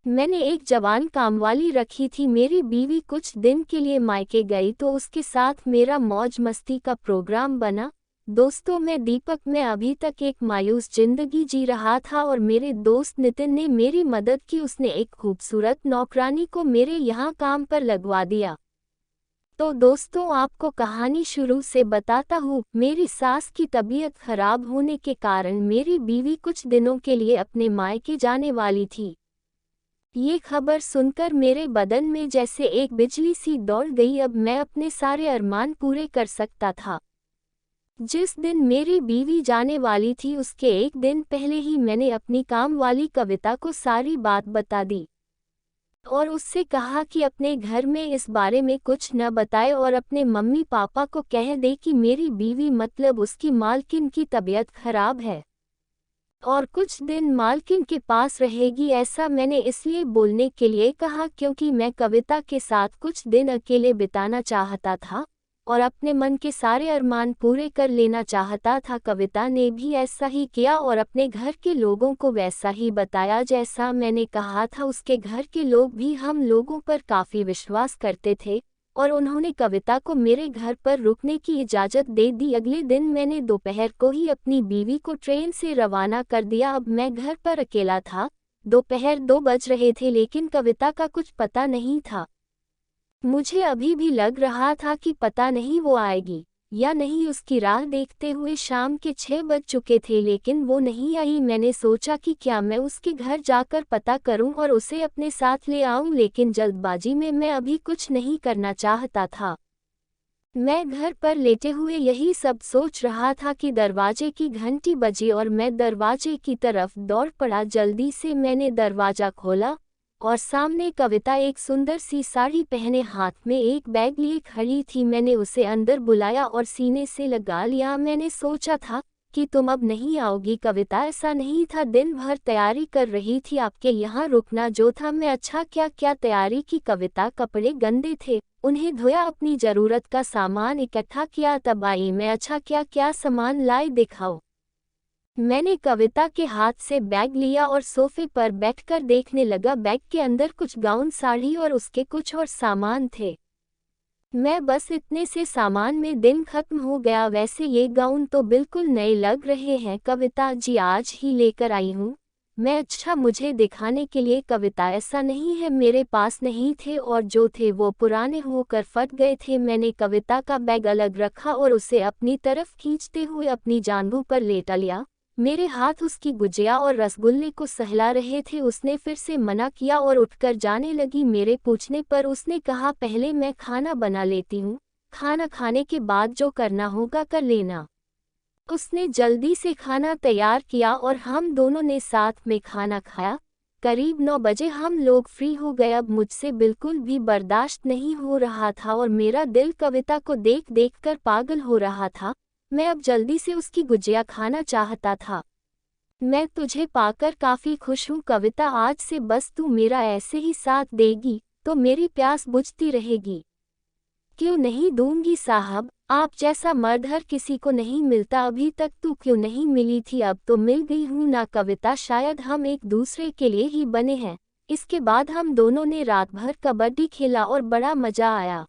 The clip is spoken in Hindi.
मैंने एक जवान कामवाली रखी थी। मेरी बीवी कुछ दिन के लिए मायके गई तो उसके साथ मेरा मौज मस्ती का प्रोग्राम बना। दोस्तों, मैं दीपक में अभी तक एक मायूस जिंदगी जी रहा था और मेरे दोस्त नितिन ने मेरी मदद की। उसने एक खूबसूरत नौकरानी को मेरे यहाँ काम पर लगवा दिया। तो दोस्तों, आपको कहानी शुरू से बताता हूँ। मेरी सास की तबीयत खराब होने के कारण मेरी बीवी कुछ दिनों के लिए अपने मायके जाने वाली थी। ये खबर सुनकर मेरे बदन में जैसे एक बिजली सी दौड़ गई। अब मैं अपने सारे अरमान पूरे कर सकता था। जिस दिन मेरी बीवी जाने वाली थी उसके एक दिन पहले ही मैंने अपनी काम वाली कविता को सारी बात बता दी और उससे कहा कि अपने घर में इस बारे में कुछ न बताए और अपने मम्मी पापा को कह दे कि मेरी बीवी मतलब उसकी मालकिन की तबीयत खराब है और कुछ दिन मालकिन के पास रहेगी। ऐसा मैंने इसलिए बोलने के लिए कहा क्योंकि मैं कविता के साथ कुछ दिन अकेले बिताना चाहता था और अपने मन के सारे अरमान पूरे कर लेना चाहता था। कविता ने भी ऐसा ही किया और अपने घर के लोगों को वैसा ही बताया जैसा मैंने कहा था। उसके घर के लोग भी हम लोगों पर काफ़ी विश्वास करते थे और उन्होंने कविता को मेरे घर पर रुकने की इजाज़त दे दी। अगले दिन मैंने दोपहर को ही अपनी बीवी को ट्रेन से रवाना कर दिया। अब मैं घर पर अकेला था। दोपहर 2 बज रहे थे लेकिन कविता का कुछ पता नहीं था। मुझे अभी भी लग रहा था कि पता नहीं वो आएगी या नहीं। उसकी राह देखते हुए शाम के 6 बज चुके थे लेकिन वो नहीं आई। मैंने सोचा कि क्या मैं उसके घर जाकर पता करूं और उसे अपने साथ ले आऊं, लेकिन जल्दबाजी में मैं अभी कुछ नहीं करना चाहता था। मैं घर पर लेटे हुए यही सब सोच रहा था कि दरवाजे की घंटी बजी और मैं दरवाजे की तरफ दौड़ पड़ा। जल्दी से मैंने दरवाज़ा खोला और सामने कविता एक सुंदर सी साड़ी पहने हाथ में एक बैग लिए खड़ी थी। मैंने उसे अंदर बुलाया और सीने से लगा लिया। मैंने सोचा था कि तुम अब नहीं आओगी कविता। ऐसा नहीं था, दिन भर तैयारी कर रही थी, आपके यहाँ रुकना जो था। मैं अच्छा क्या क्या तैयारी की कविता। कपड़े गंदे थे, उन्हें धोया, अपनी ज़रूरत का सामान इकट्ठा किया, तब आई मैं। अच्छा क्या क्या सामान लाए दिखाओ। मैंने कविता के हाथ से बैग लिया और सोफे पर बैठकर देखने लगा। बैग के अंदर कुछ गाउन, साड़ी और उसके कुछ और सामान थे। मैं बस इतने से सामान में दिन खत्म हो गया। वैसे ये गाउन तो बिल्कुल नए लग रहे हैं कविता जी, आज ही लेकर आई हूँ मैं। अच्छा, मुझे दिखाने के लिए कविता। ऐसा नहीं है मेरे पास नहीं थे और जो थे वो पुराने होकर फट गए थे। मैंने कविता का बैग अलग रखा और उसे अपनी तरफ खींचते हुए अपनी जांघों पर लेटा लिया। मेरे हाथ उसकी गुजिया और रसगुल्ले को सहला रहे थे। उसने फिर से मना किया और उठकर जाने लगी। मेरे पूछने पर उसने कहा, पहले मैं खाना बना लेती हूँ, खाना खाने के बाद जो करना होगा कर लेना। उसने जल्दी से खाना तैयार किया और हम दोनों ने साथ में खाना खाया। करीब 9 बजे हम लोग फ्री हो गए। अब मुझसे बिल्कुल भी बर्दाश्त नहीं हो रहा था और मेरा दिल कविता को देख देख कर पागल हो रहा था। मैं अब जल्दी से उसकी गुजिया खाना चाहता था। मैं तुझे पाकर काफ़ी खुश हूँ कविता, आज से बस तू मेरा ऐसे ही साथ देगी तो मेरी प्यास बुझती रहेगी। क्यों नहीं दूंगी साहब, आप जैसा मर्द हर किसी को नहीं मिलता। अभी तक तू क्यों नहीं मिली थी, अब तो मिल गई हूँ ना कविता। शायद हम एक दूसरे के लिए ही बने हैं। इसके बाद हम दोनों ने रात भर कबड्डी खेला और बड़ा मज़ा आया।